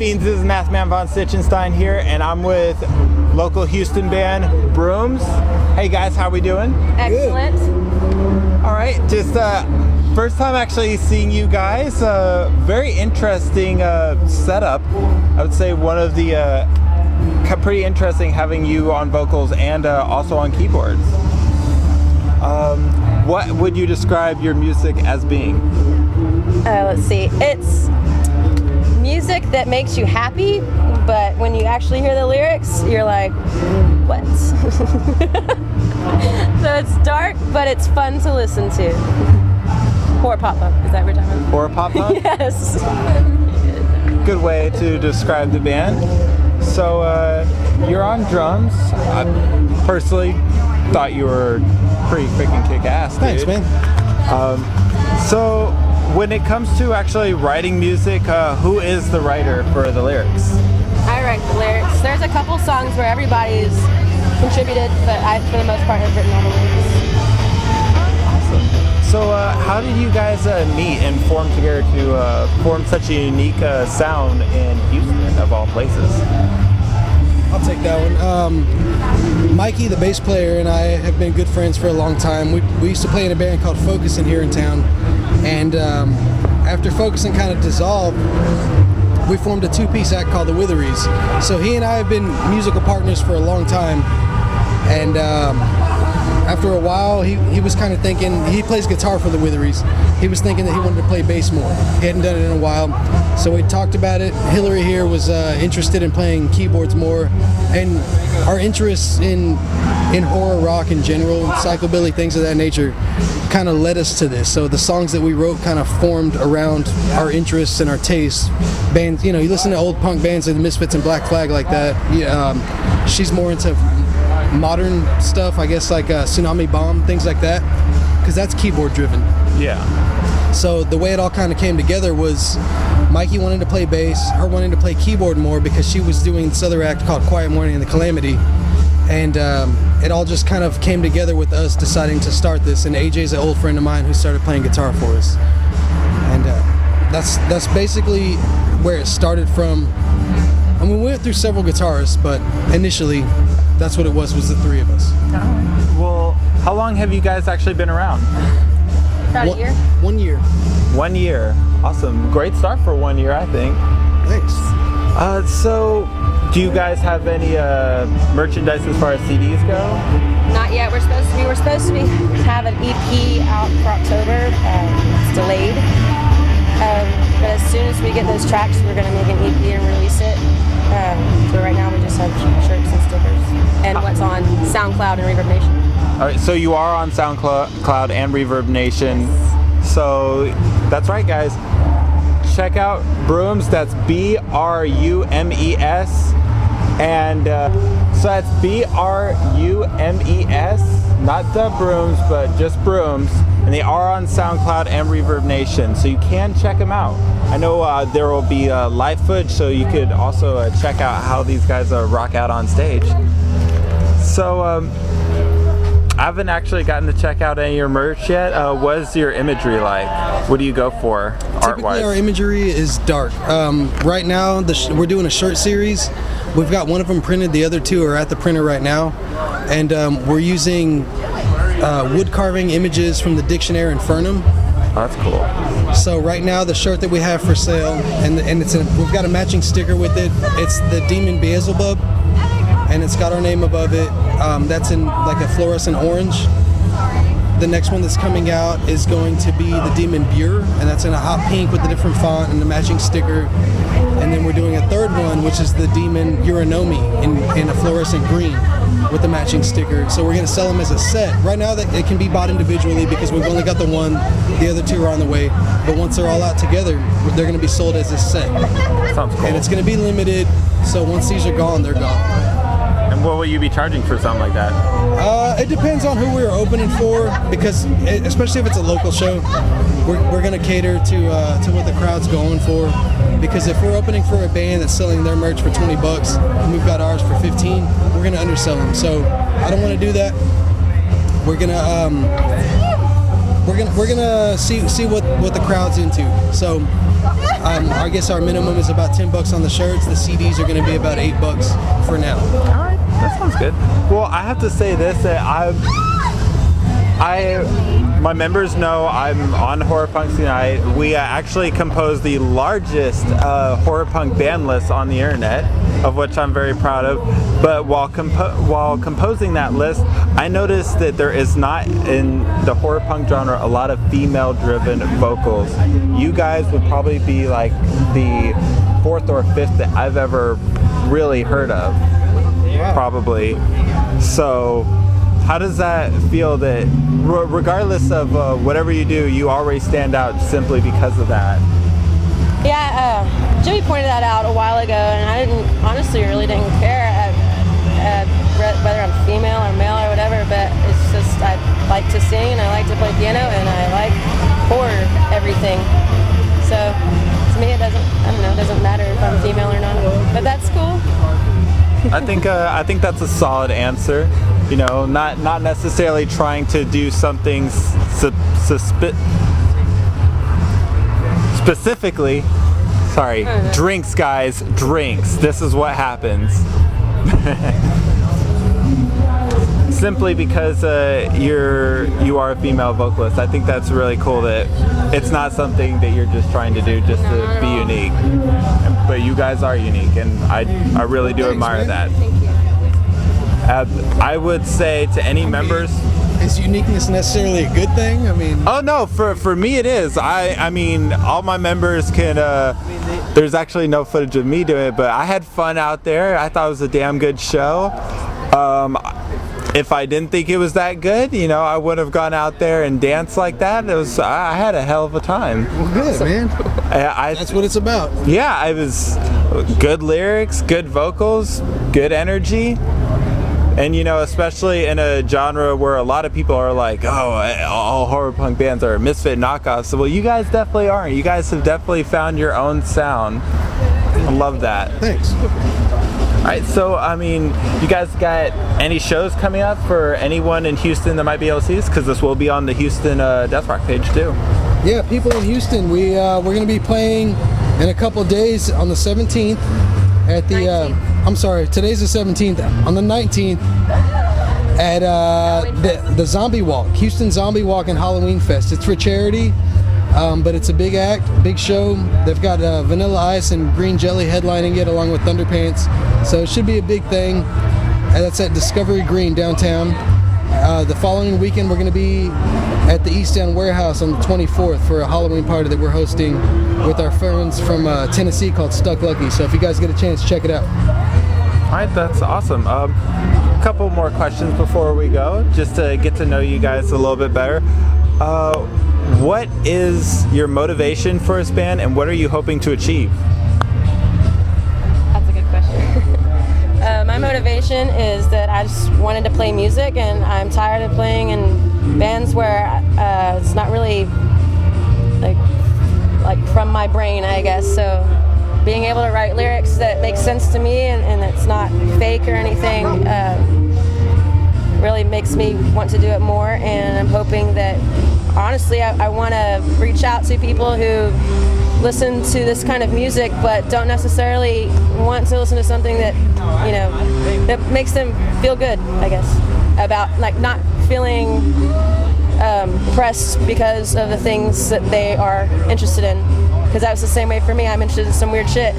Beans, this is Anatheman von Sitchenstein here, and I'm with local Houston band, Brumes. Hey guys, how we doing? Excellent. Good. All right, just first time actually seeing you guys. Very interesting setup. I would say one of the pretty interesting having you on vocals and also on keyboards. What would you describe your music as being? Let's see. It's music that makes you happy, but when you actually hear the lyrics, you're like, what? So it's dark, but it's fun to listen to. Horror pop-up, is that what you're talking about? Horror pop-up? Yes. Good way to describe the band. So you're on drums. I personally thought you were pretty freaking kick-ass, dude. Thanks, man. So when it comes to actually writing music, who is the writer for the lyrics? I write the lyrics. There's a couple songs where everybody's contributed, but I, for the most part, have written all the lyrics. Awesome. So how did you guys meet and form together to form such a unique sound in Houston, of all places? I'll take that one. Mikey, the bass player, and I have been good friends for a long time. We used to play in a band called Focusin' here in town, and after Focusin' kind of dissolved, we formed a two-piece act called the Witheries. So he and I have been musical partners for a long time, and after a while, he was kind of thinking, he plays guitar for the Witheries. He was thinking that he wanted to play bass more. He hadn't done it in a while, so we talked about it. Hillary here was interested in playing keyboards more, and our interests in horror rock in general, psychobilly, things of that nature, kind of led us to this. So the songs that we wrote kind of formed around our interests and our tastes. Bands, you listen to old punk bands like the Misfits and Black Flag like that. She's more into modern stuff, I guess, like Tsunami Bomb, things like that, because that's keyboard driven. Yeah. So the way it all kind of came together was Mikey wanted to play bass, her wanting to play keyboard more because she was doing this other act called Quiet Morning and the Calamity, and it all just kind of came together with us deciding to start this. And AJ's an old friend of mine who started playing guitar for us, and that's basically where it started from. I mean, we went through several guitarists, but initially that's what it was the three of us. Well, how long have you guys actually been around? About a year. 1 year. 1 year. Awesome. Great start for 1 year, I think. Thanks. So, do you guys have any merchandise as far as CDs go? Not yet. We were supposed to have an EP out for October. It's delayed. But as soon as we get those tracks, we're going to make an EP and release it. So right now we just have shirts and stickers and what's on SoundCloud and Reverb Nation. All right, so you are on SoundCloud and Reverb Nation. So that's right, guys. Check out Brumes. That's BRUMES, and so that's BRUMES, not the Brumes, but just Brumes. And they are on SoundCloud and Reverb Nation, so you can check them out. I know there will be live footage, so you could also check out how these guys rock out on stage. So I haven't actually gotten to check out any of your merch yet. What is your imagery like? What do you go for art-wise? Typically our imagery is dark. Right now we're doing a shirt series. We've got one of them printed, the other two are at the printer right now. And we're using wood carving images from the Dictionary Infernum. Oh, that's cool. So right now the shirt that we have for sale, and we've got a matching sticker with it. It's the Demon Beelzebub, and it's got our name above it. That's in like a fluorescent orange. The next one that's coming out is going to be the Demon Bure, and that's in a hot pink with a different font and a matching sticker. And then we're doing a third one, which is the Demon Uranomi in a fluorescent green with a matching sticker. So we're going to sell them as a set. Right now it can be bought individually because we've only got the one, the other two are on the way. But once they're all out together, they're going to be sold as a set. Sounds cool. And it's going to be limited, so once these are gone, they're gone. And what will you be charging for something like that? It depends on who we're opening for, because especially if it's a local show, we're going to cater to what the crowd's going for. Because if we're opening for a band that's selling their merch for $20 and we've got ours for $15, we're going to undersell them. So I don't want to do that. We're gonna see what the crowd's into. So I guess our minimum is about $10 on the shirts. The CDs are going to be about $8 for now. All right, that sounds good. Well, I have to say this, that my members know I'm on HorrorPunksUnite. We actually composed the largest horror punk band list on the internet, of which I'm very proud of. But while composing that list, I noticed that there is not in the horror punk genre a lot of female-driven vocals. You guys would probably be like the 4th or 5th that I've ever really heard of, probably. So how does that feel that regardless of whatever you do, you always stand out simply because of that? Yeah, Jimmy pointed that out a while ago, and I honestly really didn't care whether I'm female or male or whatever, but it's just I like to sing and I like to play piano and I like horror everything. So to me it doesn't matter if I'm female or not, but that's cool. I think that's a solid answer. You know, not necessarily trying to do something specifically. Sorry, drinks, guys, drinks. This is what happens. Simply because you are a female vocalist. I think that's really cool that it's not something that you're just trying to do just to be unique. But you guys are unique, and I really do admire that. Thank you. I would say to any members, is uniqueness necessarily a good thing? I mean, oh no, for me it is. I mean, all my members can. There's actually no footage of me doing it, but I had fun out there. I thought it was a damn good show. If I didn't think it was that good, you know, I would have gone out there and danced like that. I had a hell of a time. Well, good, man. That's what it's about. Yeah, I was good lyrics, good vocals, good energy. And you know, especially in a genre where a lot of people are like, oh, all horror punk bands are misfit knockoffs. So, well, you guys definitely aren't. You guys have definitely found your own sound. I love that. Thanks. All right, so I mean, you guys got any shows coming up for anyone in Houston that might be able to see this? Because this will be on the Houston Death Rock page too. Yeah, people in Houston, we're going to be playing in a couple of days on the 17th at the. I'm sorry, today's the 17th. On the 19th at the Zombie Walk, Houston Zombie Walk and Halloween Fest. It's for charity, but it's a big act, big show. They've got Vanilla Ice and Green Jelly headlining it along with Thunderpants. So it should be a big thing. And that's at Discovery Green downtown. The following weekend, we're going to be at the East End Warehouse on the 24th for a Halloween party that we're hosting with our friends from Tennessee called Stuck Lucky. So if you guys get a chance, check it out. All right, that's awesome. A couple more questions before we go, just to get to know you guys a little bit better. What is your motivation for this band, and what are you hoping to achieve? That's a good question. My motivation is that I just wanted to play music, and I'm tired of playing in bands where it's not really like from my brain, I guess. So being able to write lyrics that make sense to me and it's not fake or anything really makes me want to do it more. And I'm hoping that, honestly, I want to reach out to people who listen to this kind of music but don't necessarily want to listen to something that, you know, that makes them feel good, I guess, about like not feeling depressed because of the things that they are interested in. Because that was the same way for me. I'm interested in some weird shit,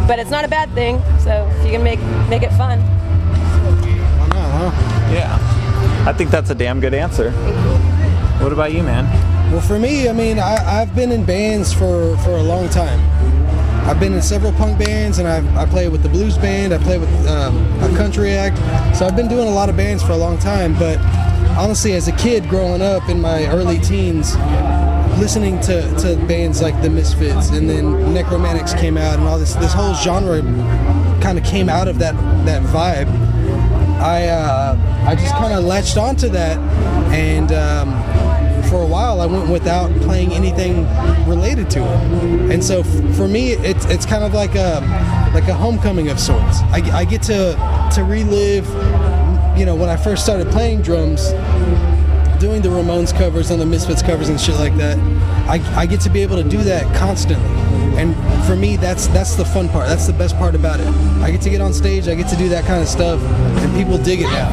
but it's not a bad thing. So if you can make it fun. Why not, huh? Yeah, I think that's a damn good answer. What about you, man? Well, for me, I mean, I've been in bands for a long time. I've been in several punk bands, and I play with the blues band. I play with a country act. So I've been doing a lot of bands for a long time. But honestly, as a kid growing up in my early teens, listening to bands like the Misfits, and then Necromantics came out, and all this whole genre kind of came out of that vibe. I just kind of latched onto that, and for a while I went without playing anything related to it. And so for me, it's kind of like a homecoming of sorts. I get to relive, you know, when I first started playing drums, doing the Ramones covers and the Misfits covers and shit like that. I get to be able to do that constantly. And for me, that's the fun part. That's the best part about it. I get to get on stage, I get to do that kind of stuff, and people dig it now.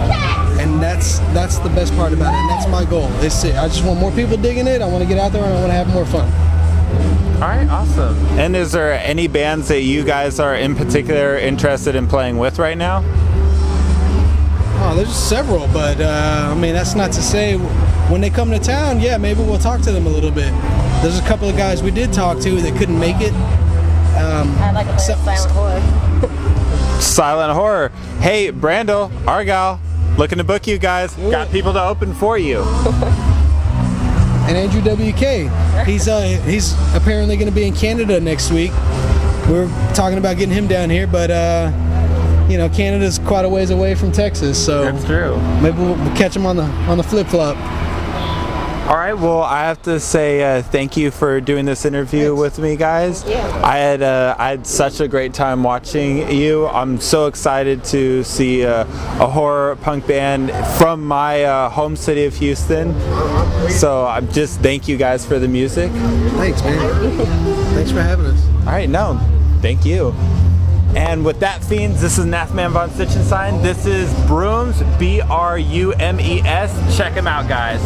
And that's the best part about it. And that's my goal. I just want more people digging it. I want to get out there and I want to have more fun. All right, awesome. And is there any bands that you guys are in particular interested in playing with right now? Oh, there's several, but I mean, that's not to say when they come to town, yeah, maybe we'll talk to them a little bit. There's a couple of guys we did talk to that couldn't make it. I like a silent horror. Silent horror. Hey, Brandel, Argyle, looking to book you guys. Got people to open for you. And Andrew WK, he's apparently going to be in Canada next week. We're talking about getting him down here, but you know, Canada's quite a ways away from Texas, so that's true. Maybe we'll catch him on the flip flop. All right, well, I have to say thank you for doing this interview with me, guys. I had such a great time watching you. I'm so excited to see a horror punk band from my home city of Houston. So I'm just thank you guys for the music. Thanks, man. Thanks for having us. All right, no, thank you. And with that, fiends, this is Anatheman von Stitchenstein. This is Brumes, Brumes. Check him out, guys.